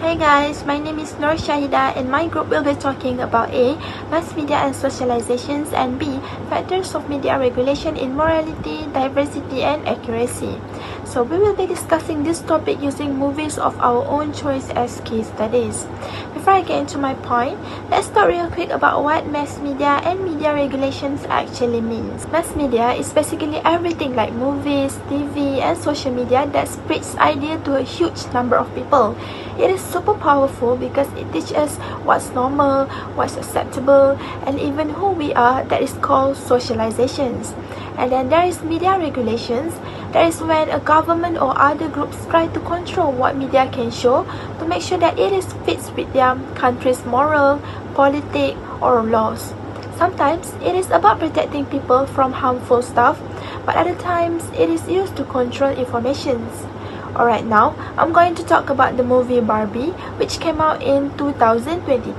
Hey guys, my name is Nur Shahida and my group will be talking about A. Mass media and socializations, and B. Factors of media regulation in morality, diversity and accuracy. So we will be discussing this topic using movies of our own choice as case studies. Before I get into my point, let's talk real quick about what mass media and media regulations actually means. Mass media is basically everything like movies, TV and social media that spreads idea to a huge number of people. It is super powerful because it teaches us what's normal, what's acceptable, and even who we are. That is called socializations. And then there is media regulations. That is when a government or other groups try to control what media can show to make sure that it is fits with their country's moral, politic, or laws. Sometimes it is about protecting people from harmful stuff, but other times it is used to control informations. Alright, now I'm going to talk about the movie Barbie, which came out in 2023.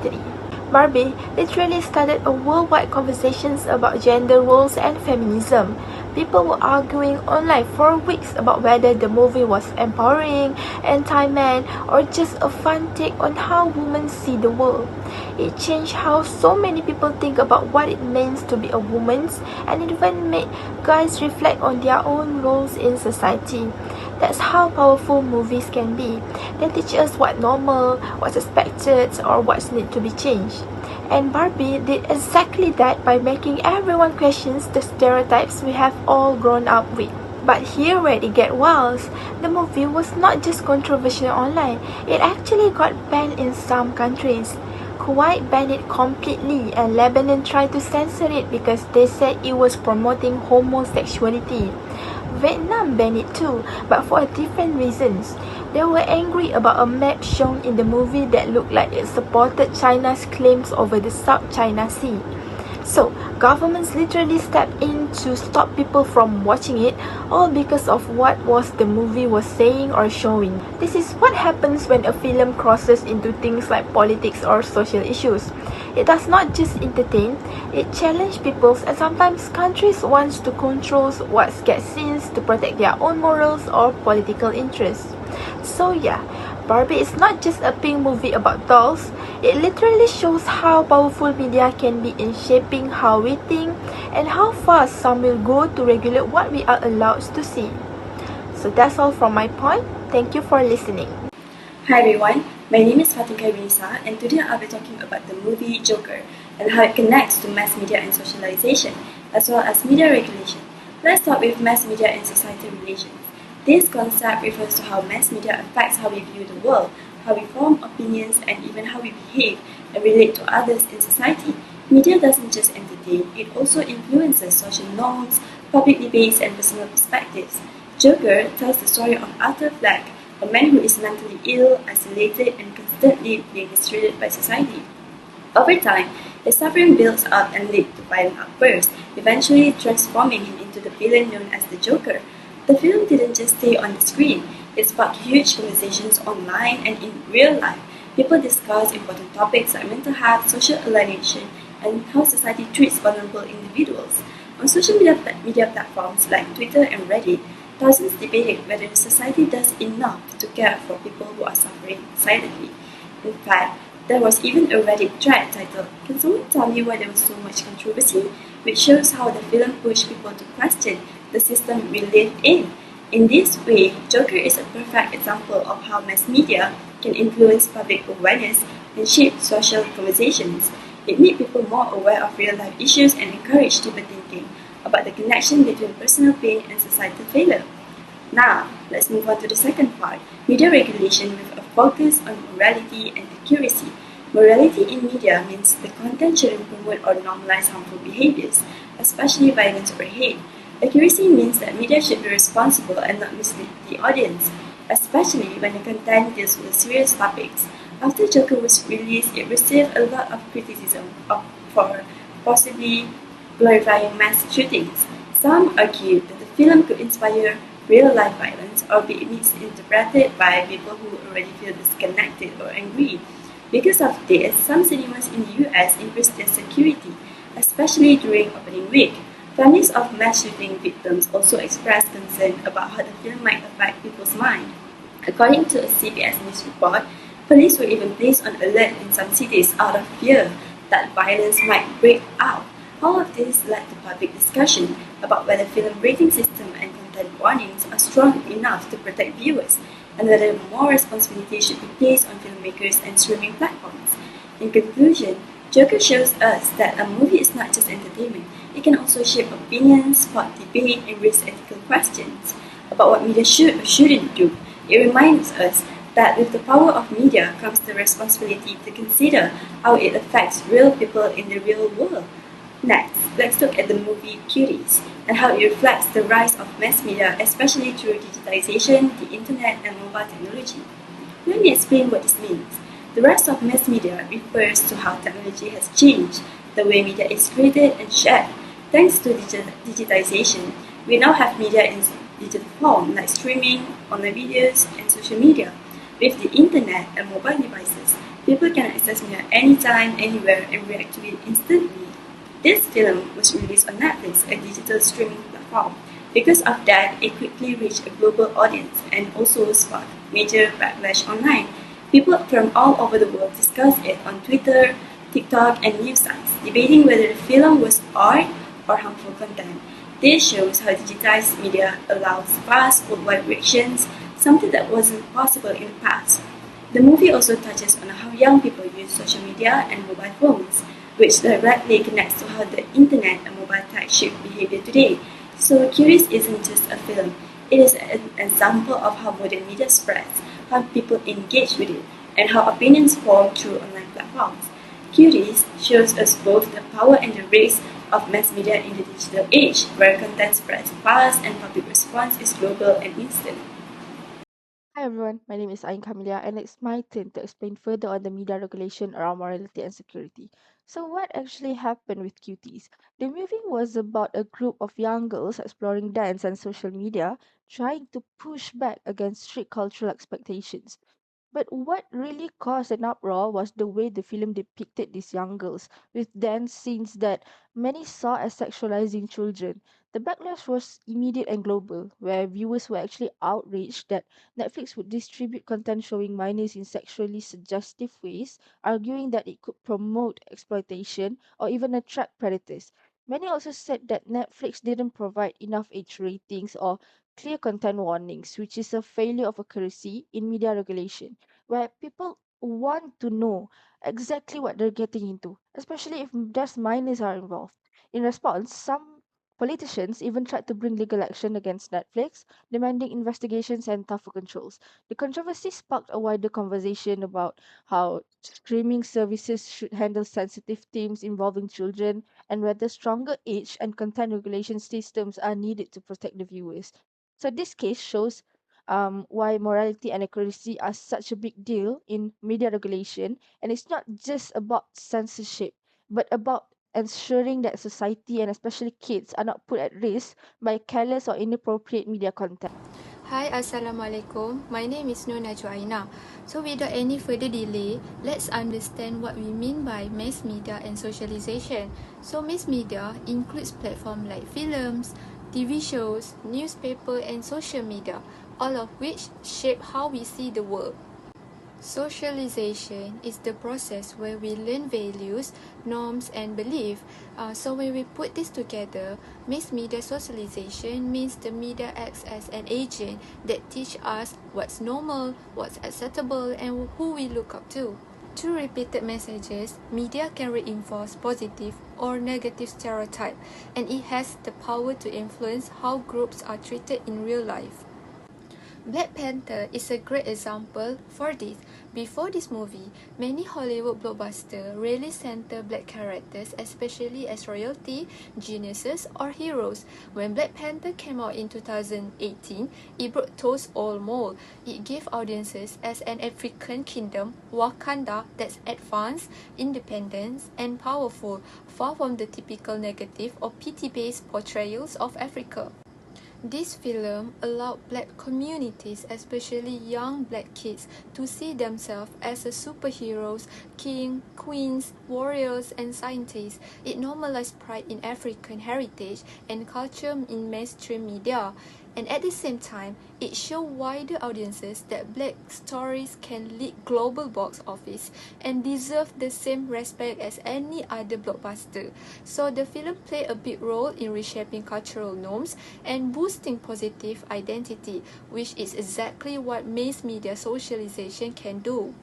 Barbie literally started a worldwide conversations about gender roles and feminism. People were arguing online for weeks about whether the movie was empowering, anti-man, or just a fun take on how women see the world. It changed how so many people think about what it means to be a woman, and it even made guys reflect on their own roles in society. That's how powerful movies can be. They teach us what's normal, what's expected, or what's need to be changed. And Barbie did exactly that by making everyone question the stereotypes we have all grown up with. But here where it gets wild, the movie was not just controversial online, it actually got banned in some countries. Kuwait banned it completely and Lebanon tried to censor it because they said it was promoting homosexuality. Vietnam banned it too, but for different reasons. They were angry about a map shown in the movie that looked like it supported China's claims over the South China Sea. So, governments literally stepped in to stop people from watching it, all because of what the movie was saying or showing. This is what happens when a film crosses into things like politics or social issues. It does not just entertain, it challenges people, and sometimes countries want to control what gets seen to protect their own morals or political interests. So yeah, Barbie is not just a pink movie about dolls, it literally shows how powerful media can be in shaping how we think and how far some will go to regulate what we are allowed to see. So that's all from my point. Thank you for listening. Hi everyone, my name is Fatika Rinisa and today I'll be talking about the movie Joker and how it connects to mass media and socialization as well as media regulation. Let's start with mass media and societal relations. This concept refers to how mass media affects how we view the world, how we form opinions, and even how we behave and relate to others in society. Media doesn't just entertain, it also influences social norms, public debates, and personal perspectives. Joker tells the story of Arthur Fleck, a man who is mentally ill, isolated, and constantly being mistreated by society. Over time, his suffering builds up and leads to violent outbursts, eventually transforming him into the villain known as the Joker. The film didn't just stay on the screen, it sparked huge conversations online and in real life. People discuss important topics like mental health, social alienation, and how society treats vulnerable individuals. On social media platforms like Twitter and Reddit, thousands debated whether society does enough to care for people who are suffering silently. In fact, there was even a Reddit thread titled, "Can someone tell me why there was so much controversy?" which shows how the film pushed people to question the system we live in. In this way, Joker is a perfect example of how mass media can influence public awareness and shape social conversations. It made people more aware of real-life issues and encouraged deeper thinking about the connection between personal pain and societal failure. Now, let's move on to the second part, media regulation with a focus on morality and accuracy. Morality in media means the content shouldn't promote or normalize harmful behaviors, especially violence or hate. Accuracy means that media should be responsible and not mislead the audience, especially when the content deals with serious topics. After Joker was released, it received a lot of criticism for possibly glorifying mass shootings. Some argued that the film could inspire real-life violence or be misinterpreted by people who already feel disconnected or angry. Because of this, some cinemas in the US increased their security, especially during opening week. Families of mass shooting victims also expressed concern about how the film might affect people's mind. According to a CBS News report, Police were even placed on alert in some cities out of fear that violence might break out. All of this led to public discussion about whether film rating system and content warnings are strong enough to protect viewers, and whether more responsibility should be placed on filmmakers and streaming platforms. In conclusion, Joker shows us that a movie is not just entertainment, it can also shape opinions, spark debate, and raise ethical questions about what media should or shouldn't do. It reminds us that with the power of media comes the responsibility to consider how it affects real people in the real world. Next, let's look at the movie Cuties and how it reflects the rise of mass media, especially through digitization, the internet, and mobile technology. Let me explain what this means. The rise of mass media refers to how technology has changed the way media is created and shared. Thanks to digitization, we now have media in digital form like streaming, online videos, and social media. With the internet and mobile devices, people can access media anytime, anywhere, and react to it instantly. This film was released on Netflix, a digital streaming platform. Because of that, it quickly reached a global audience and also sparked major backlash online. People from all over the world discussed it on Twitter, TikTok, and news sites, debating whether the film was art or harmful content. This shows how digitized media allows fast, worldwide reactions, something that wasn't possible in the past. The movie also touches on how young people use social media and mobile phones, which directly connects to how the internet and mobile tech shape behavior today. So, Curious isn't just a film, it is an example of how modern media spreads, how people engage with it, and how opinions form through online platforms. Curious shows us both the power and the risk of mass media in the digital age, where content spreads fast and public response is global and instant. Hi everyone, my name is Kamilia, and it's my turn to explain further on the media regulation around morality and security. So, what actually happened with Cuties? The movie was about a group of young girls exploring dance and social media, trying to push back against strict cultural expectations. But what really caused an uproar was the way the film depicted these young girls, with dance scenes that many saw as sexualizing children. The backlash was immediate and global, where viewers were actually outraged that Netflix would distribute content showing minors in sexually suggestive ways, arguing that it could promote exploitation or even attract predators. Many also said that Netflix didn't provide enough age ratings or clear content warnings, which is a failure of accuracy in media regulation, where people want to know exactly what they're getting into, especially if just minors are involved. In response, some politicians even tried to bring legal action against Netflix, demanding investigations and tougher controls. The controversy sparked a wider conversation about how streaming services should handle sensitive themes involving children and whether stronger age and content regulation systems are needed to protect the viewers. So this case shows why morality and accuracy are such a big deal in media regulation, and it's not just about censorship, but about ensuring that society and especially kids are not put at risk by careless or inappropriate media content. Hi, Assalamualaikum. My name is Nona Joaina. So without any further delay, let's understand what we mean by mass media and socialization. So mass media includes platforms like films, TV shows, newspaper and social media, all of which shape how we see the world. Socialization is the process where we learn values, norms, and belief. So when we put this together, mass media socialization means the media acts as an agent that teach us what's normal, what's acceptable, and who we look up to. Through repeated messages, media can reinforce positive or negative stereotype, and it has the power to influence how groups are treated in real life. Black Panther is a great example for this. Before this movie, many Hollywood blockbusters rarely center black characters, especially as royalty, geniuses, or heroes. When Black Panther came out in 2018, it broke those old mold. It gave audiences as an African kingdom, Wakanda, that's advanced, independent, and powerful, far from the typical negative or pity-based portrayals of Africa. This film allowed black communities, especially young black kids, to see themselves as a superheroes, king, queens, warriors, and scientists. It normalized pride in African heritage and culture in mainstream media. and at the same time, it shows wider audiences that black stories can lead global box office and deserve the same respect as any other blockbuster. So the film played a big role in reshaping cultural norms and boosting positive identity, which is exactly what mass media socialization can do.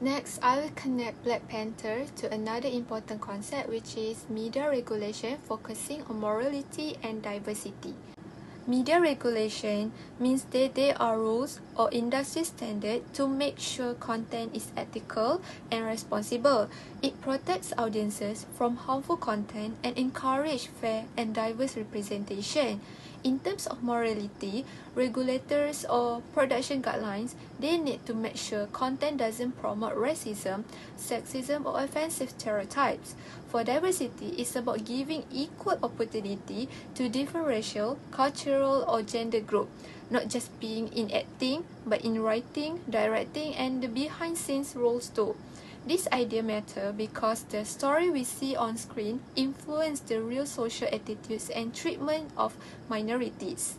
Next, I will connect Black Panther to another important concept, which is media regulation focusing on morality and diversity. Media regulation means that there are rules or industry standards to make sure content is ethical and responsible. It protects audiences from harmful content and encourages fair and diverse representation. In terms of morality, regulators or production guidelines, they need to make sure content doesn't promote racism, sexism, or offensive stereotypes. For diversity, it's about giving equal opportunity to different racial, cultural, or gender groups, not just being in acting, but in writing, directing, and the behind-scenes roles too. This idea matters because the story we see on screen influence the real social attitudes and treatment of minorities.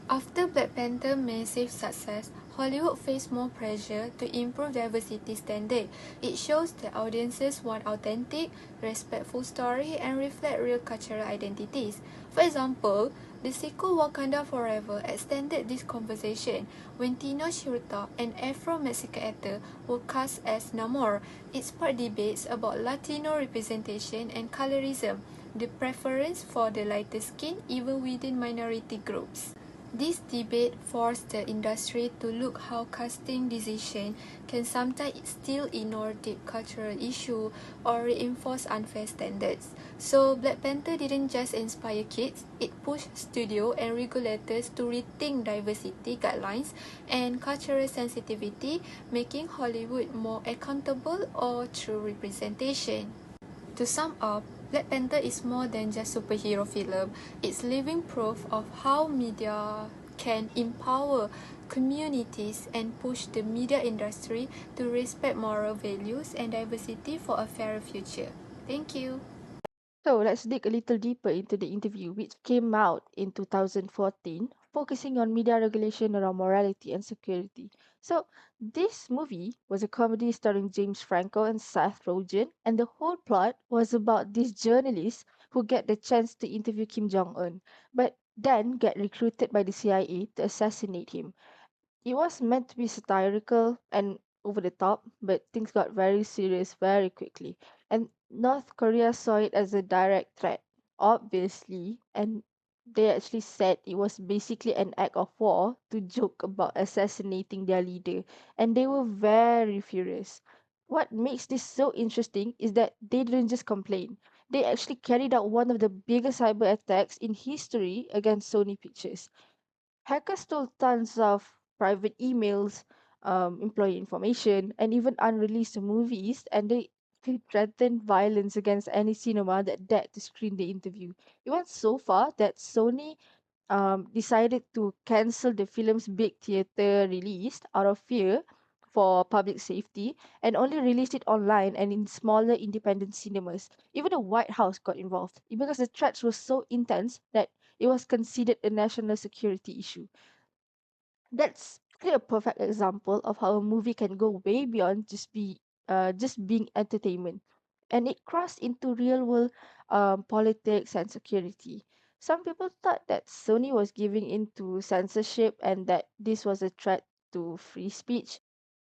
After Black Panther's massive success, Hollywood faced more pressure to improve diversity standards. It shows that audiences want authentic, respectful stories and reflect real cultural identities. For example, the sequel Wakanda Forever extended this conversation when Tenoch Huerta, an Afro-Mexican actor, was cast as Namor. It sparked debates about Latino representation and colorism, the preference for the lighter skin even within minority groups. This debate forced the industry to look how casting decisions can sometimes still ignore deep cultural issues or reinforce unfair standards. So Black Panther didn't just inspire kids, it pushed studio and regulators to rethink diversity guidelines and cultural sensitivity, making Hollywood more accountable or through representation. To sum up, Black Panther is more than just superhero film. It's living proof of how media can empower communities and push the media industry to respect moral values and diversity for a fairer future. Thank you. So let's dig a little deeper into the interview, which came out in 2014, focusing on media regulation around morality and security. So this movie was a comedy starring James Franco and Seth Rogen, and the whole plot was about these journalists who get the chance to interview Kim Jong Un, but then get recruited by the CIA to assassinate him. It was meant to be satirical and over the top, but things got very serious very quickly. And North Korea saw it as a direct threat, obviously, and they actually said it was basically an act of war to joke about assassinating their leader, and they were very furious. What makes this so interesting is that they didn't just complain. They actually carried out one of the biggest cyber attacks in history against Sony Pictures. Hackers stole tons of private emails, employee information, and even unreleased movies, and they threatened violence against any cinema that dared to screen the interview. It went so far that Sony decided to cancel the film's big theater release out of fear for public safety and only released it online and in smaller independent cinemas. Even the White House got involved because the threats were so intense that it was considered a national security issue. That's actually a perfect example of how a movie can go way beyond just being entertainment, and it crossed into real world politics and security. Some people thought that Sony was giving in to censorship and that this was a threat to free speech.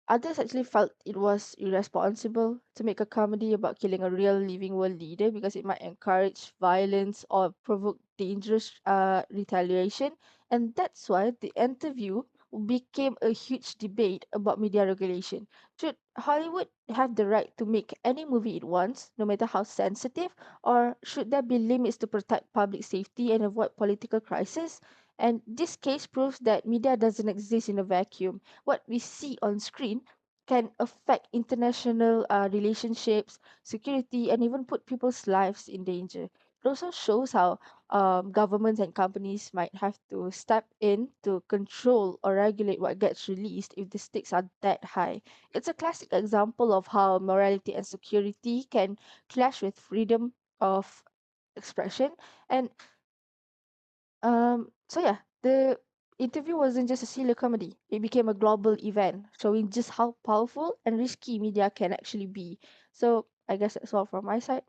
Others actually felt it was irresponsible to make a comedy about killing a real living world leader because it might encourage violence or provoke dangerous retaliation. And that's why the interview became a huge debate about media regulation. Should Hollywood have the right to make any movie it wants, no matter how sensitive, or should there be limits to protect public safety and avoid political crisis? And this case proves that media doesn't exist in a vacuum. What we see on screen can affect international relationships, security, and even put people's lives in danger. It also shows how governments and companies might have to step in to control or regulate what gets released if the stakes are that high. It's a classic example of how morality and security can clash with freedom of expression. And so yeah, the Interview wasn't just a silly comedy, it became a global event, showing just how powerful and risky media can actually be. So, I guess that's all from my side.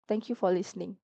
Thank you for listening.